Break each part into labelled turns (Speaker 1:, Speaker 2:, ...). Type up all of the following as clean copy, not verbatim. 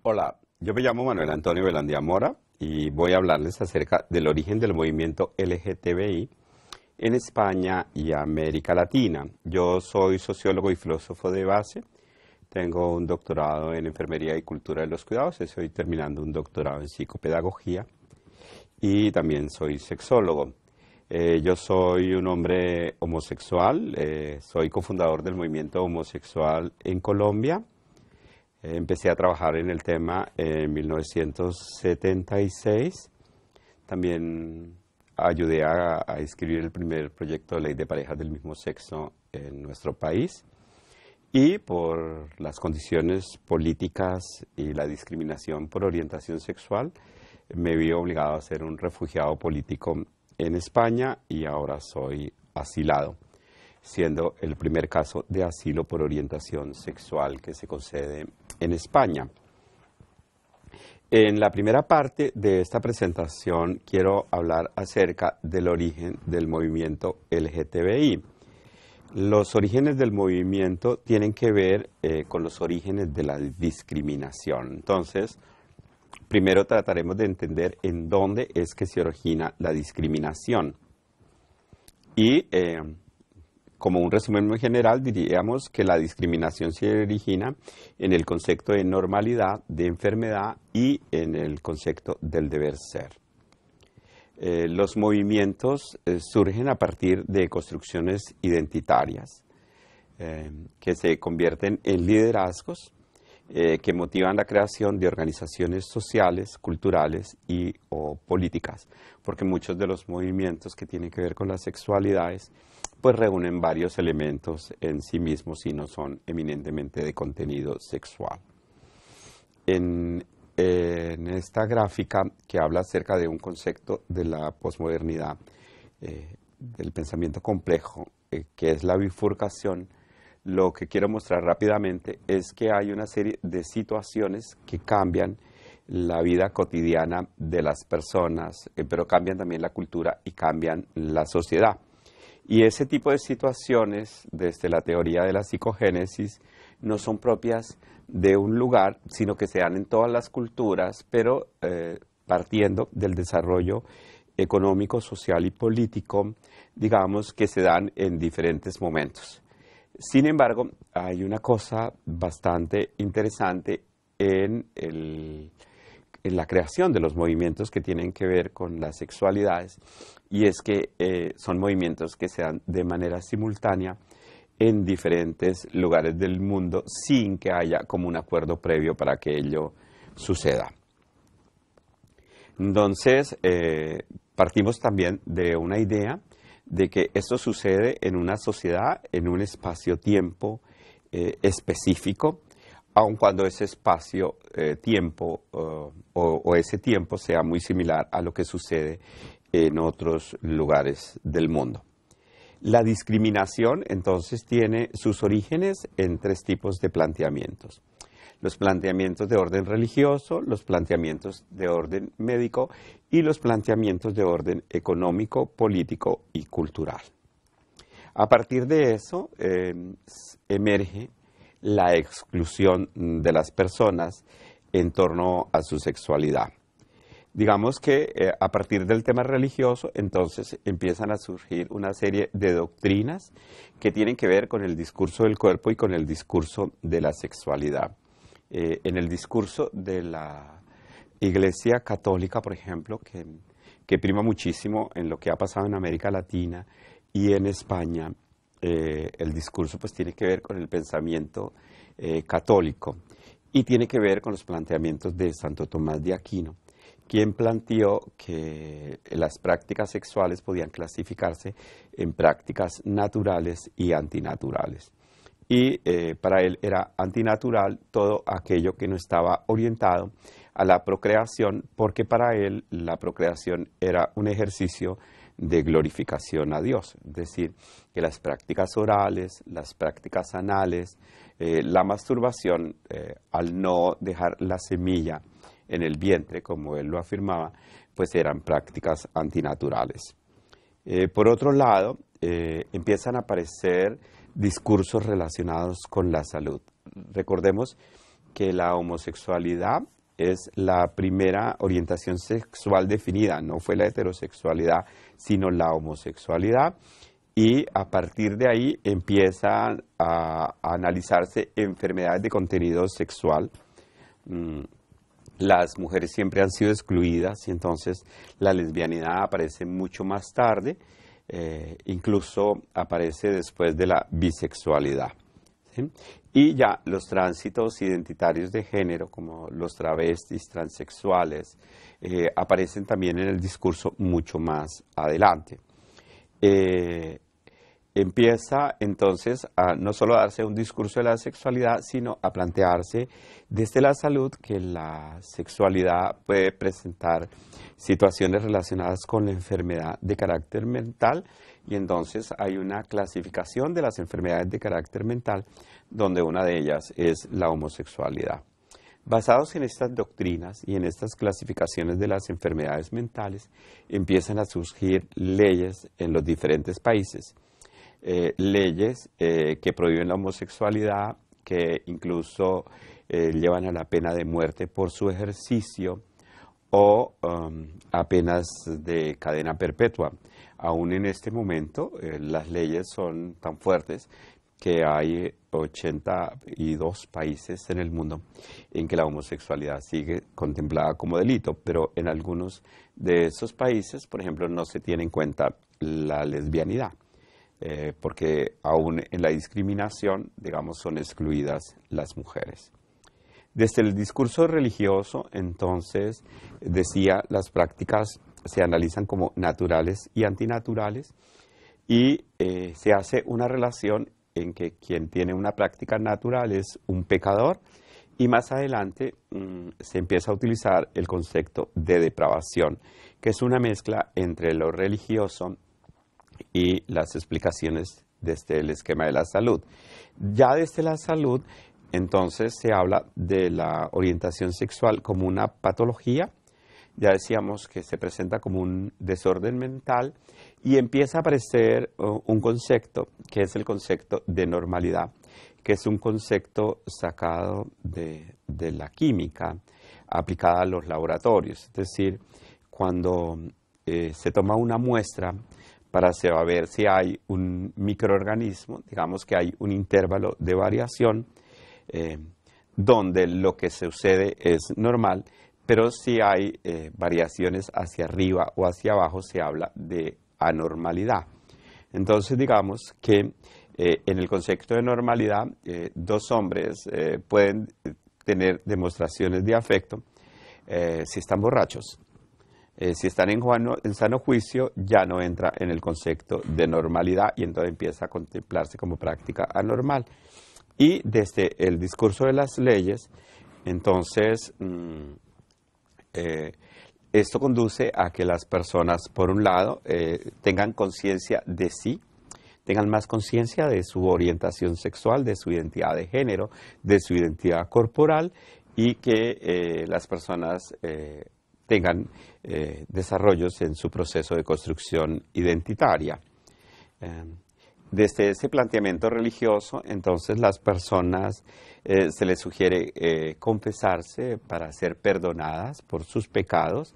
Speaker 1: Hola, yo me llamo Manuel Antonio Velandia Mora y voy a hablarles acerca del origen del movimiento LGTBI en España y América Latina. Yo soy sociólogo y filósofo de base, tengo un doctorado en Enfermería y Cultura de los Cuidados, estoy terminando un doctorado en Psicopedagogía y también soy sexólogo. Yo soy un hombre homosexual, soy cofundador del movimiento homosexual en Colombia. Empecé a trabajar en el tema en 1976. También ayudé a escribir el primer proyecto de ley de parejas del mismo sexo en nuestro país. Y por las condiciones políticas y la discriminación por orientación sexual, me vi obligado a ser un refugiado político en España y ahora soy asilado, siendo el primer caso de asilo por orientación sexual que se concede en España. En la primera parte de esta presentación quiero hablar acerca del origen del movimiento LGTBI. Los orígenes del movimiento tienen que ver con los orígenes de la discriminación. Entonces, primero trataremos de entender en dónde es que se origina la discriminación. Y como un resumen muy general, diríamos que la discriminación se origina en el concepto de normalidad, de enfermedad y en el concepto del deber ser. Los movimientos surgen a partir de construcciones identitarias que se convierten en liderazgos que motivan la creación de organizaciones sociales, culturales y o políticas, porque muchos de los movimientos que tienen que ver con las sexualidades pues reúnen varios elementos en sí mismos y no son eminentemente de contenido sexual. En esta gráfica que habla acerca de un concepto de la posmodernidad, del pensamiento complejo, que es la bifurcación, lo que quiero mostrar rápidamente es que hay una serie de situaciones que cambian la vida cotidiana de las personas, pero cambian también la cultura y cambian la sociedad. Y ese tipo de situaciones, desde la teoría de la psicogénesis, no son propias de un lugar, sino que se dan en todas las culturas, pero partiendo del desarrollo económico, social y político, digamos, que se dan en diferentes momentos. Sin embargo, hay una cosa bastante interesante en la creación de los movimientos que tienen que ver con las sexualidades, y es que son movimientos que se dan de manera simultánea en diferentes lugares del mundo sin que haya como un acuerdo previo para que ello suceda. Entonces, partimos también de una idea de que esto sucede en una sociedad, en un espacio-tiempo específico, aun cuando ese espacio-tiempo o ese tiempo sea muy similar a lo que sucede en otros lugares del mundo. La discriminación, entonces, tiene sus orígenes en tres tipos de planteamientos. Los planteamientos de orden religioso, los planteamientos de orden médico y los planteamientos de orden económico, político y cultural. A partir de eso emerge la exclusión de las personas en torno a su sexualidad. Digamos que a partir del tema religioso, entonces empiezan a surgir una serie de doctrinas que tienen que ver con el discurso del cuerpo y con el discurso de la sexualidad. En el discurso de la Iglesia Católica, por ejemplo, que prima muchísimo en lo que ha pasado en América Latina y en España, el discurso pues tiene que ver con el pensamiento católico y tiene que ver con los planteamientos de Santo Tomás de Aquino, quien planteó que las prácticas sexuales podían clasificarse en prácticas naturales y antinaturales. Y para él era antinatural todo aquello que no estaba orientado a la procreación, porque para él la procreación era un ejercicio de glorificación a Dios, es decir, que las prácticas orales, las prácticas anales, la masturbación, al no dejar la semilla en el vientre, como él lo afirmaba, pues eran prácticas antinaturales. Por otro lado, empiezan a aparecer discursos relacionados con la salud. Recordemos que la homosexualidad es la primera orientación sexual definida, no fue la heterosexualidad, sino la homosexualidad. Y a partir de ahí empiezan a analizarse enfermedades de contenido sexual. Las mujeres siempre han sido excluidas y entonces la lesbianidad aparece mucho más tarde, incluso aparece después de la bisexualidad. ¿Sí? Y ya los tránsitos identitarios de género, como los travestis, transexuales, aparecen también en el discurso mucho más adelante. Empieza entonces a no solo darse un discurso de la sexualidad, sino a plantearse desde la salud que la sexualidad puede presentar situaciones relacionadas con la enfermedad de carácter mental, y entonces hay una clasificación de las enfermedades de carácter mental, donde una de ellas es la homosexualidad. Basados en estas doctrinas y en estas clasificaciones de las enfermedades mentales, empiezan a surgir leyes en los diferentes países. Leyes que prohíben la homosexualidad, que incluso llevan a la pena de muerte por su ejercicio o a penas de cadena perpetua. Aún en este momento las leyes son tan fuertes que hay 82 países en el mundo en que la homosexualidad sigue contemplada como delito, pero en algunos de esos países, por ejemplo, no se tiene en cuenta la lesbianidad. Porque aún en la discriminación, digamos, son excluidas las mujeres. Desde el discurso religioso, entonces, decía, las prácticas se analizan como naturales y antinaturales, y se hace una relación en que quien tiene una práctica natural es un pecador, y más adelante se empieza a utilizar el concepto de depravación, que es una mezcla entre lo religioso y las explicaciones desde el esquema de la salud. Ya desde la salud, entonces se habla de la orientación sexual como una patología. Ya decíamos que se presenta como un desorden mental y empieza a aparecer un concepto, que es el concepto de normalidad, que es un concepto sacado de la química aplicada a los laboratorios. Es decir, cuando se toma una muestra para saber si hay un microorganismo, digamos que hay un intervalo de variación donde lo que sucede es normal, pero si hay variaciones hacia arriba o hacia abajo, se habla de anormalidad. Entonces, digamos que en el concepto de normalidad, dos hombres pueden tener demostraciones de afecto si están borrachos. Si están en sano juicio, ya no entra en el concepto de normalidad y entonces empieza a contemplarse como práctica anormal. Y desde el discurso de las leyes, entonces, esto conduce a que las personas, por un lado, tengan conciencia de sí, tengan más conciencia de su orientación sexual, de su identidad de género, de su identidad corporal, y que las personas tengan desarrollos en su proceso de construcción identitaria. Desde ese planteamiento religioso, entonces las personas se les sugiere confesarse para ser perdonadas por sus pecados.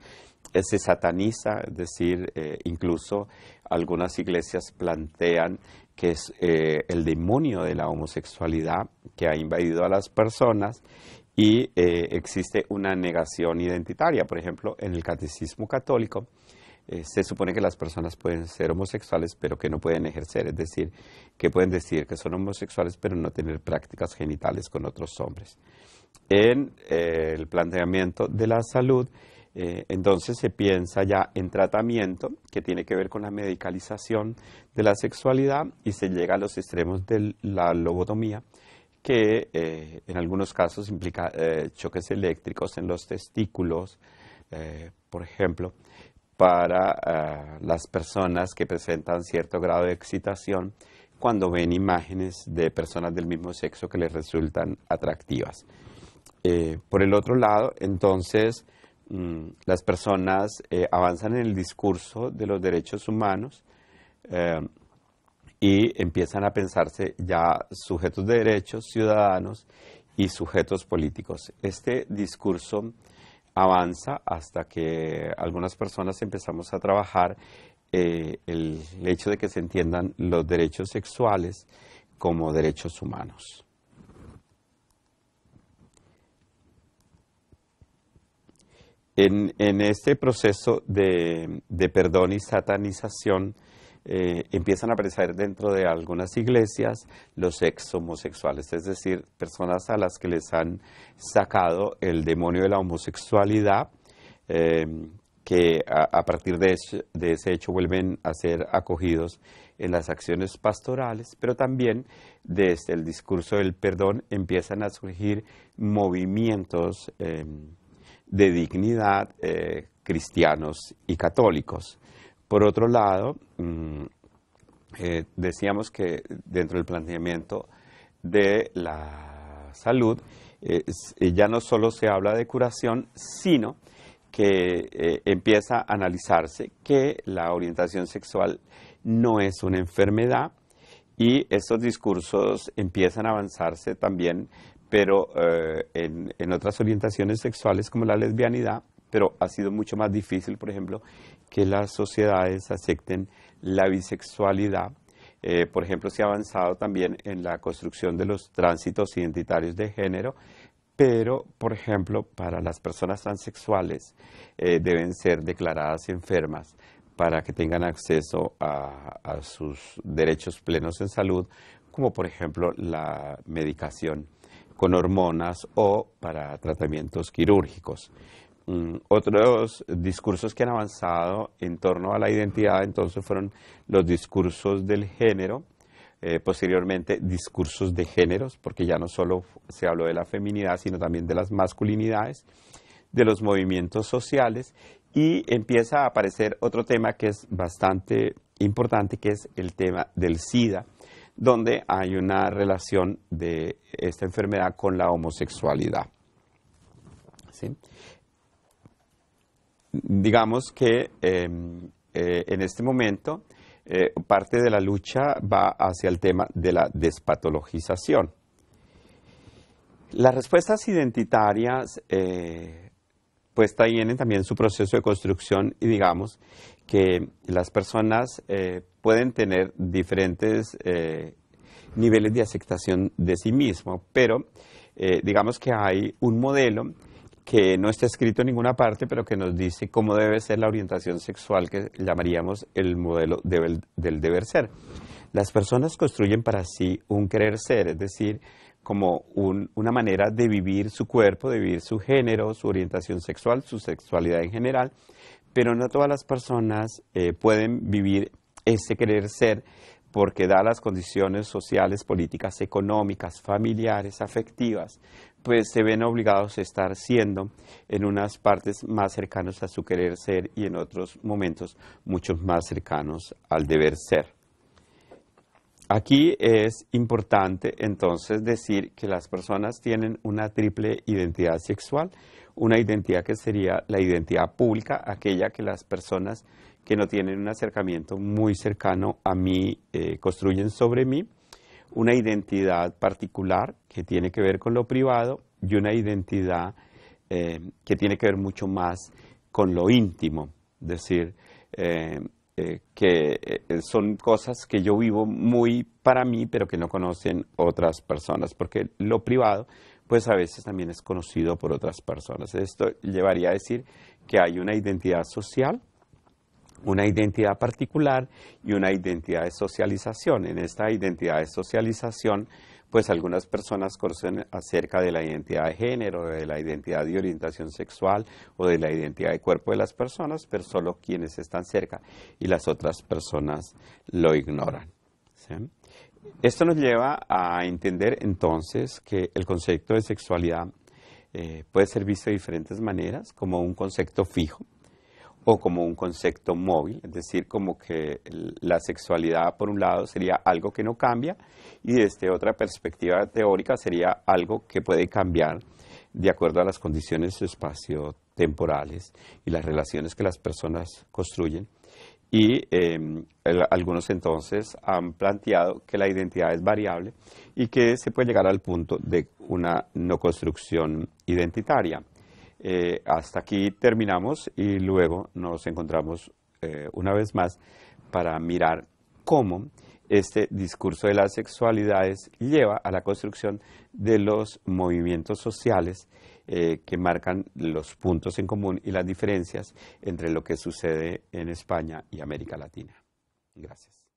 Speaker 1: Se sataniza, es decir, incluso algunas iglesias plantean que es el demonio de la homosexualidad que ha invadido a las personas, y existe una negación identitaria. Por ejemplo, en el catecismo católico se supone que las personas pueden ser homosexuales, pero que no pueden ejercer, es decir, que pueden decir que son homosexuales, pero no tener prácticas genitales con otros hombres. En el planteamiento de la salud, entonces se piensa ya en tratamiento que tiene que ver con la medicalización de la sexualidad, y se llega a los extremos de la lobotomía, que en algunos casos implica choques eléctricos en los testículos, por ejemplo, para las personas que presentan cierto grado de excitación cuando ven imágenes de personas del mismo sexo que les resultan atractivas. Por el otro lado, entonces, las personas avanzan en el discurso de los derechos humanos y empiezan a pensarse ya sujetos de derechos, ciudadanos, y sujetos políticos. Este discurso avanza hasta que algunas personas empezamos a trabajar el hecho de que se entiendan los derechos sexuales como derechos humanos. En este proceso de perdón y satanización empiezan a aparecer dentro de algunas iglesias los ex-homosexuales, es decir, personas a las que les han sacado el demonio de la homosexualidad, que a partir de ese hecho vuelven a ser acogidos en las acciones pastorales, pero también desde el discurso del perdón empiezan a surgir movimientos de dignidad cristianos y católicos. Por otro lado, decíamos que dentro del planteamiento de la salud ya no solo se habla de curación, sino que empieza a analizarse que la orientación sexual no es una enfermedad, y estos discursos empiezan a avanzarse también, pero en otras orientaciones sexuales como la lesbianidad, pero ha sido mucho más difícil, por ejemplo, que las sociedades acepten la bisexualidad. Por ejemplo, se ha avanzado también en la construcción de los tránsitos identitarios de género, pero, por ejemplo, para las personas transexuales deben ser declaradas enfermas para que tengan acceso a sus derechos plenos en salud, como por ejemplo la medicación con hormonas o para tratamientos quirúrgicos. Otros discursos que han avanzado en torno a la identidad entonces fueron los discursos del género, posteriormente discursos de géneros, porque ya no solo se habló de la feminidad, sino también de las masculinidades, de los movimientos sociales, y empieza a aparecer otro tema que es bastante importante, que es el tema del SIDA, donde hay una relación de esta enfermedad con la homosexualidad. ¿Sí? Digamos que en este momento parte de la lucha va hacia el tema de la despatologización. Las respuestas identitarias pues tienen también su proceso de construcción, y digamos que las personas pueden tener diferentes niveles de aceptación de sí mismo, pero digamos que hay un modelo que no está escrito en ninguna parte, pero que nos dice cómo debe ser la orientación sexual, que llamaríamos el modelo del deber ser. Las personas construyen para sí un querer ser, es decir, como una manera de vivir su cuerpo, de vivir su género, su orientación sexual, su sexualidad en general, pero no todas las personas pueden vivir ese querer ser, porque dadas las condiciones sociales, políticas, económicas, familiares, afectivas, pues se ven obligados a estar siendo en unas partes más cercanos a su querer ser y en otros momentos mucho más cercanos al deber ser. Aquí es importante entonces decir que las personas tienen una triple identidad sexual, una identidad que sería la identidad pública, aquella que las personas que no tienen un acercamiento muy cercano a mí construyen sobre mí, una identidad particular que tiene que ver con lo privado y una identidad que tiene que ver mucho más con lo íntimo, es decir, que son cosas que yo vivo muy para mí, pero que no conocen otras personas, porque lo privado, pues a veces también es conocido por otras personas. Esto llevaría a decir que hay una identidad social, una identidad particular y una identidad de socialización. En esta identidad de socialización, pues algunas personas conocen acerca de la identidad de género, de la identidad de orientación sexual o de la identidad de cuerpo de las personas, pero solo quienes están cerca y las otras personas lo ignoran. ¿Sí? Esto nos lleva a entender entonces que el concepto de sexualidad puede ser visto de diferentes maneras, como un concepto fijo o como un concepto móvil, es decir, como que la sexualidad por un lado sería algo que no cambia y desde otra perspectiva teórica sería algo que puede cambiar de acuerdo a las condiciones espaciotemporales y las relaciones que las personas construyen. y algunos entonces han planteado que la identidad es variable y que se puede llegar al punto de una no construcción identitaria. Hasta aquí terminamos y luego nos encontramos una vez más para mirar cómo este discurso de las sexualidades lleva a la construcción de los movimientos sociales que marcan los puntos en común y las diferencias entre lo que sucede en España y América Latina. Gracias.